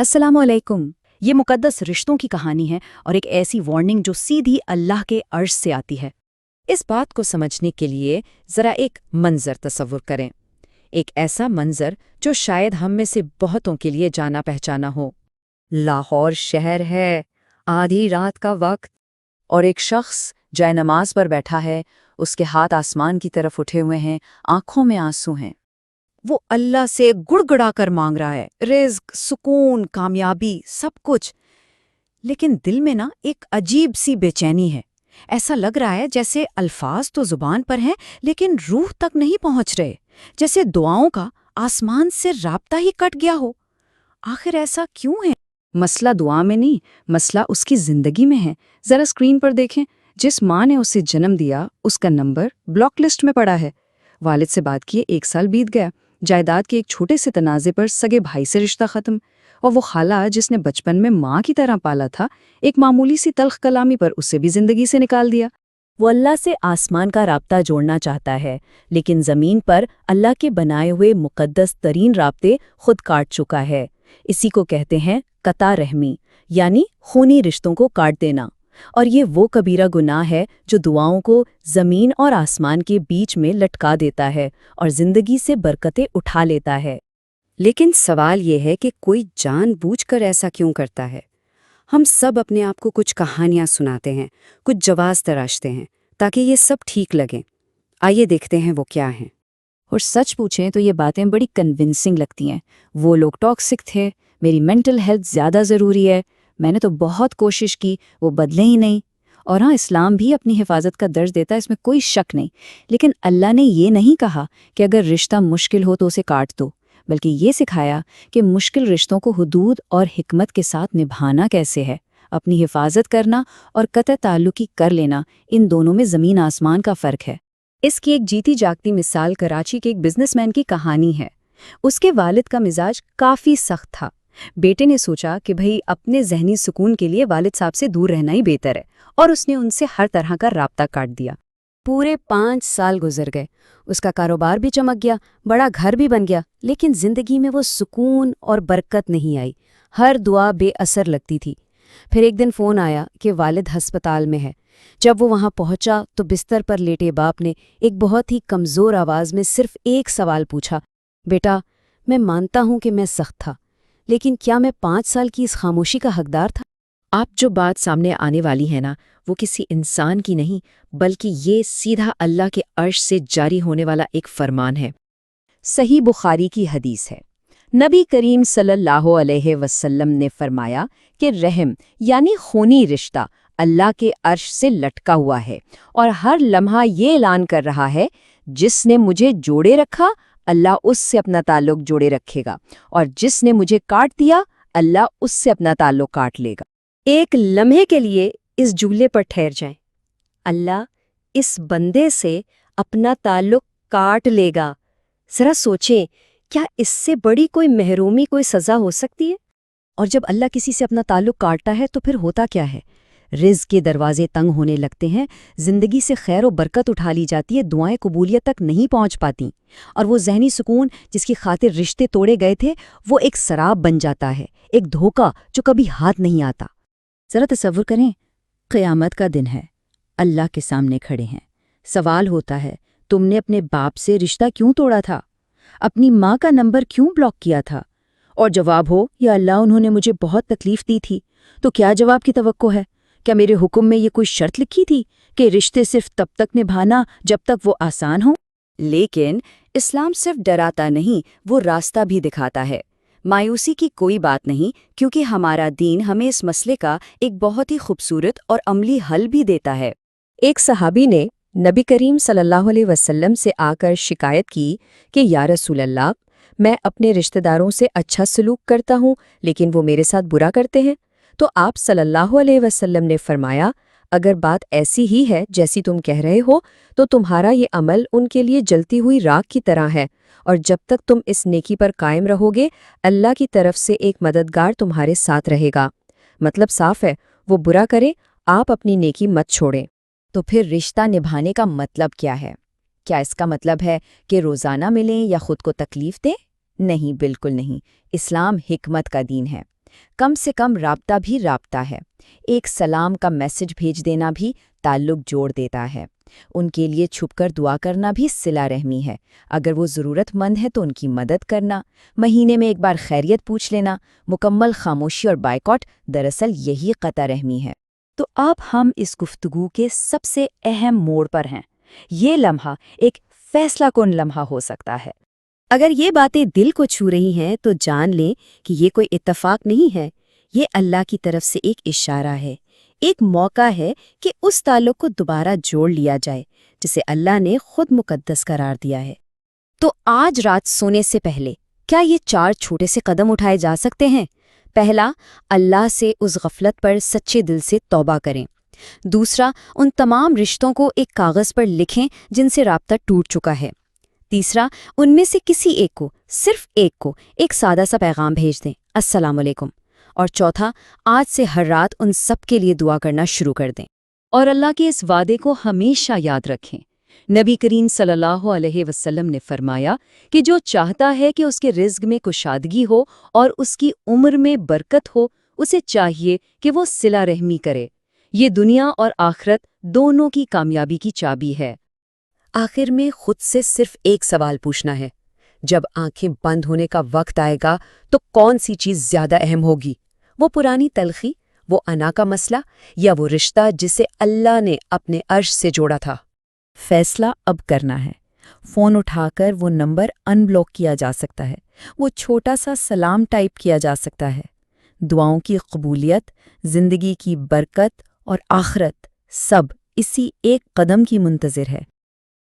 السلام علیکم۔ یہ مقدس رشتوں کی کہانی ہے اور ایک ایسی وارننگ جو سیدھی اللہ کے عرش سے آتی ہے۔ اس بات کو سمجھنے کے لیے ذرا ایک منظر تصور کریں، ایک ایسا منظر جو شاید ہم میں سے بہتوں کے لیے جانا پہچانا ہو۔ لاہور شہر ہے، آدھی رات کا وقت، اور ایک شخص جائے نماز پر بیٹھا ہے، اس کے ہاتھ آسمان کی طرف اٹھے ہوئے ہیں، آنکھوں میں آنسو ہیں۔ وہ اللہ سے گڑ گڑا کر مانگ رہا ہے، رزق، سکون، کامیابی، سب کچھ، لیکن دل میں ایک عجیب سی بے چینی ہے۔ ایسا لگ رہا ہے جیسے الفاظ تو زبان پر ہیں لیکن روح تک نہیں پہنچ رہے، جیسے دعاؤں کا آسمان سے رابطہ ہی کٹ گیا ہو۔ آخر ایسا کیوں ہے؟ مسئلہ دعا میں نہیں، مسئلہ اس کی زندگی میں ہے۔ ذرا اسکرین پر دیکھیں، جس ماں نے اسے جنم دیا اس کا نمبر بلاک لسٹ میں پڑا ہے۔ والد سے بات کیے 1 سال بیت گیا، جائیداد کے ایک چھوٹے سے تنازع پر سگے بھائی سے رشتہ ختم، اور وہ خالہ جس نے بچپن میں ماں کی طرح پالا تھا، ایک معمولی سی تلخ کلامی پر اسے بھی زندگی سے نکال دیا۔ وہ اللہ سے آسمان کا رابطہ جوڑنا چاہتا ہے، لیکن زمین پر اللہ کے بنائے ہوئے مقدس ترین رابطے خود کاٹ چکا ہے۔ اسی کو کہتے ہیں قطع رحمی، یعنی خونی رشتوں کو کاٹ دینا۔ اور یہ وہ کبیرہ گناہ ہے جو دعاؤں کو زمین اور آسمان کے بیچ میں لٹکا دیتا ہے اور زندگی سے برکتیں اٹھا لیتا ہے۔ لیکن سوال یہ ہے کہ کوئی جان بوجھ کر ایسا کیوں کرتا ہے؟ ہم سب اپنے آپ کو کچھ کہانیاں سناتے ہیں، کچھ جواز تراشتے ہیں تاکہ یہ سب ٹھیک لگیں۔ آئیے دیکھتے ہیں وہ کیا ہیں۔ اور سچ پوچھیں تو یہ باتیں بڑی کنونسنگ لگتی ہیں۔ وہ لوگ ٹاکسک تھے، میری مینٹل ہیلتھ زیادہ ضروری ہے، میں نے تو بہت کوشش کی، وہ بدلے ہی نہیں۔ اور ہاں، اسلام بھی اپنی حفاظت کا درس دیتا ہے، اس میں کوئی شک نہیں، لیکن اللہ نے یہ نہیں کہا کہ اگر رشتہ مشکل ہو تو اسے کاٹ دو، بلکہ یہ سکھایا کہ مشکل رشتوں کو حدود اور حکمت کے ساتھ نبھانا کیسے ہے۔ اپنی حفاظت کرنا اور قطع تعلقی کر لینا، ان دونوں میں زمین آسمان کا فرق ہے۔ اس کی ایک جیتی جاگتی مثال کراچی کے ایک بزنس مین کی کہانی ہے۔ اس کے والد کا مزاج کافی سخت تھا۔ بیٹے نے سوچا کہ بھئی اپنے ذہنی سکون کے لیے والد صاحب سے دور رہنا ہی بہتر ہے، اور اس نے ان سے ہر طرح کا رابطہ کاٹ دیا۔ پورے 5 سال گزر گئے، اس کا کاروبار بھی چمک گیا، بڑا گھر بھی بن گیا، لیکن زندگی میں وہ سکون اور برکت نہیں آئی۔ ہر دعا بے اثر لگتی تھی۔ پھر ایک دن فون آیا کہ والد ہسپتال میں ہے۔ جب وہ وہاں پہنچا تو بستر پر لیٹے باپ نے ایک بہت ہی کمزور آواز میں صرف ایک سوال پوچھا، بیٹا، میں مانتا ہوں کہ میں سخت تھا، لیکن کیا میں 5 سال کی اس خاموشی کا حقدار تھا؟ آپ جو بات سامنے آنے والی ہے وہ کسی انسان کی نہیں، بلکہ یہ سیدھا اللہ کے عرش سے جاری ہونے والا ایک فرمان ہے۔ صحیح بخاری کی حدیث ہے، نبی کریم صلی اللہ علیہ وسلم نے فرمایا کہ رحم یعنی خونی رشتہ اللہ کے عرش سے لٹکا ہوا ہے، اور ہر لمحہ یہ اعلان کر رہا ہے، جس نے مجھے جوڑے رکھا اللہ اس سے اپنا تعلق جوڑے رکھے گا، اور جس نے مجھے کاٹ دیا اللہ اس سے اپنا تعلق کاٹ لے گا۔ ایک لمحے کے لیے اس جملے پر ٹھہر جائیں، اللہ اس بندے سے اپنا تعلق کاٹ لے گا۔ ذرا سوچیں، کیا اس سے بڑی کوئی محرومی، کوئی سزا ہو سکتی ہے؟ اور جب اللہ کسی سے اپنا تعلق کاٹتا ہے تو پھر ہوتا کیا ہے؟ رزق کے دروازے تنگ ہونے لگتے ہیں، زندگی سے خیر و برکت اٹھا لی جاتی ہے، دعائیں قبولیت تک نہیں پہنچ پاتی، اور وہ ذہنی سکون جس کی خاطر رشتے توڑے گئے تھے وہ ایک سراب بن جاتا ہے، ایک دھوکہ جو کبھی ہاتھ نہیں آتا۔ ذرا تصور کریں، قیامت کا دن ہے، اللہ کے سامنے کھڑے ہیں، سوال ہوتا ہے، تم نے اپنے باپ سے رشتہ کیوں توڑا تھا؟ اپنی ماں کا نمبر کیوں بلاک کیا تھا؟ اور جواب ہو، یا اللہ انہوں نے مجھے بہت تکلیف دی تھی، تو کیا جواب کی توقع ہے؟ کیا میرے حکم میں یہ کوئی شرط لکھی تھی کہ رشتے صرف تب تک نبھانا جب تک وہ آسان ہوں؟ لیکن اسلام صرف ڈراتا نہیں، وہ راستہ بھی دکھاتا ہے۔ مایوسی کی کوئی بات نہیں، کیونکہ ہمارا دین ہمیں اس مسئلے کا ایک بہت ہی خوبصورت اور عملی حل بھی دیتا ہے۔ ایک صحابی نے نبی کریم صلی اللہ علیہ وسلم سے آ کر شکایت کی کہ یا رسول اللہ، میں اپنے رشتہ داروں سے اچھا سلوک کرتا ہوں لیکن وہ میرے ساتھ برا کرتے ہیں۔ تو آپ صلی اللہ علیہ وسلم نے فرمایا، اگر بات ایسی ہی ہے جیسی تم کہہ رہے ہو تو تمہارا یہ عمل ان کے لیے جلتی ہوئی راکھ کی طرح ہے، اور جب تک تم اس نیکی پر قائم رہو گے اللہ کی طرف سے ایک مددگار تمہارے ساتھ رہے گا۔ مطلب صاف ہے، وہ برا کرے، آپ اپنی نیکی مت چھوڑیں۔ تو پھر رشتہ نبھانے کا مطلب کیا ہے؟ کیا اس کا مطلب ہے کہ روزانہ ملیں یا خود کو تکلیف دیں؟ نہیں، بالکل نہیں۔ اسلام حکمت کا دین ہے۔ کم سے کم رابطہ بھی رابطہ ہے، ایک سلام کا میسج بھیج دینا بھی تعلق جوڑ دیتا ہے۔ ان کے لیے چھپ کر دعا کرنا بھی صلہ رحمی ہے، اگر وہ ضرورت مند ہے تو ان کی مدد کرنا، مہینے میں ایک بار خیریت پوچھ لینا۔ مکمل خاموشی اور بائیکاٹ دراصل یہی قطع رحمی ہے۔ تو اب ہم اس گفتگو کے سب سے اہم موڑ پر ہیں۔ یہ لمحہ ایک فیصلہ کن لمحہ ہو سکتا ہے۔ اگر یہ باتیں دل کو چھو رہی ہیں تو جان لیں کہ یہ کوئی اتفاق نہیں ہے، یہ اللہ کی طرف سے ایک اشارہ ہے، ایک موقع ہے کہ اس تعلق کو دوبارہ جوڑ لیا جائے جسے اللہ نے خود مقدس قرار دیا ہے۔ تو آج رات سونے سے پہلے کیا یہ 4 چھوٹے سے قدم اٹھائے جا سکتے ہیں؟ پہلا، اللہ سے اس غفلت پر سچے دل سے توبہ کریں۔ دوسرا، ان تمام رشتوں کو ایک کاغذ پر لکھیں جن سے رابطہ ٹوٹ چکا ہے۔ تیسرا، ان میں سے کسی ایک کو، صرف ایک کو، ایک سادہ سا پیغام بھیج دیں، السلام علیکم۔ اور چوتھا، آج سے ہر رات ان سب کے لیے دعا کرنا شروع کر دیں۔ اور اللہ کے اس وعدے کو ہمیشہ یاد رکھیں۔ نبی کریم صلی اللہ علیہ وسلم نے فرمایا کہ جو چاہتا ہے کہ اس کے رزق میں کشادگی ہو اور اس کی عمر میں برکت ہو، اسے چاہیے کہ وہ صلہ رحمی کرے۔ یہ دنیا اور آخرت دونوں کی کامیابی کی چابی ہے۔ آخر میں خود سے صرف ایک سوال پوچھنا ہے، جب آنکھیں بند ہونے کا وقت آئے گا تو کون سی چیز زیادہ اہم ہوگی؟ وہ پرانی تلخی، وہ انا کا مسئلہ، یا وہ رشتہ جسے اللہ نے اپنے عرش سے جوڑا تھا؟ فیصلہ اب کرنا ہے۔ فون اٹھا کر وہ نمبر ان بلاک کیا جا سکتا ہے، وہ چھوٹا سا سلام ٹائپ کیا جا سکتا ہے۔ دعاؤں کی قبولیت، زندگی کی برکت اور آخرت، سب اسی ایک قدم کی منتظر ہے۔